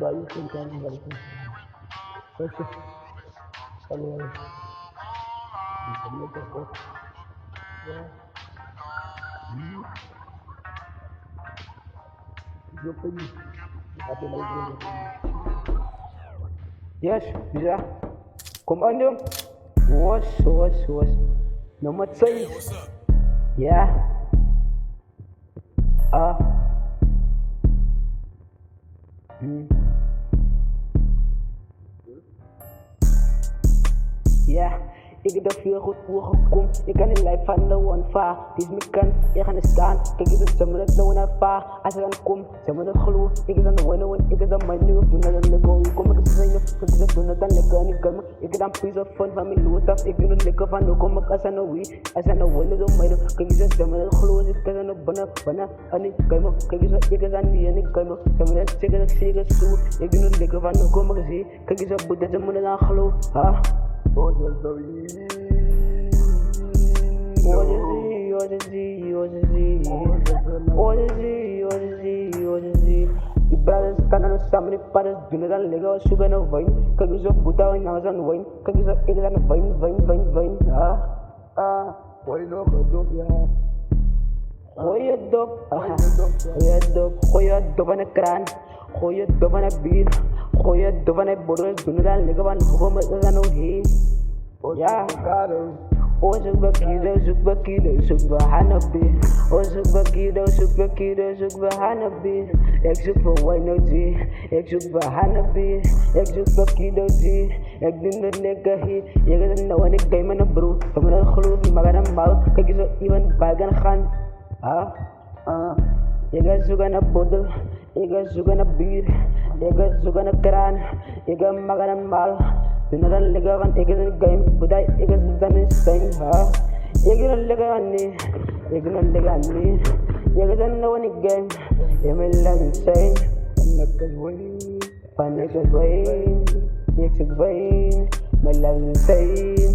bayu sun kan barka sosai kalwai da ko ya yo penyi apa lagi yes bisa komando was nomor 6 ya ja, ik heb dat veel goed voorgekomen. Ik kan in lijf van de one vaar. Het is mijn kant, ik ga staan. Kijk eens op ze me dat nou naar vaar. Als ik dan kom, ze me dat geloof. Ik is aan de winner, ik is aan mijn nieuw. Doen dat dan lekker, ik kom ik zijn of ik is doen dat dan lekker. En ik kan me, ik dan piece of fun van mijn loot af. Ik doe het lekker van, kom ik als aan de wie. Als aan de winner door mij. Kijk eens op ze me dat geloof. Ik kan aan de banna. En ik kan me, kijk eens op ik is aan die en ik kan me. Ze me dat zeker zo. Ik doe het lekker van, kom ik zie. Kijk eens op dat ze me dat geloof. Hoje die brothers staan aan samen in padders, doen het dan lekker als zoeken naar wijn. Kijk eens op Boeta en nou aan wijn. Kijk eens op ik is aan wijn. Gooi nog een dop, ja. Gooi je dop aan de kraan. Gooi je dop aan de bier. Gooi je dop aan de borrels, doen het dan lekker van hoe met het dan ook heen. Ja, zoek bakido, zoek bahanabi. Zoek bakido, zoek bahanabi. Ik zoek voor wijn, ik zoek bahanabi. Ik zoek bakido, ik doe het lekker hier. Je gaat nou en ik ga met een broer. Kom maar geloof, maar ga dan bouw. Kijk eens op iemand bij gaan gaan. Je gaat zoeken naar boddel, je gaat zoeken naar bier. Je gaat zoeken naar kraan, je gaat maar gaan maal. Doe dan lekker van ik is een game, budai ik is dan een steen. Ik is een lekker aan nie, ik is een lekker aan nie. Je is een nou een game, je moet laten zijn. Van ik is wijn, ik zoek wijn, mijn laten zijn.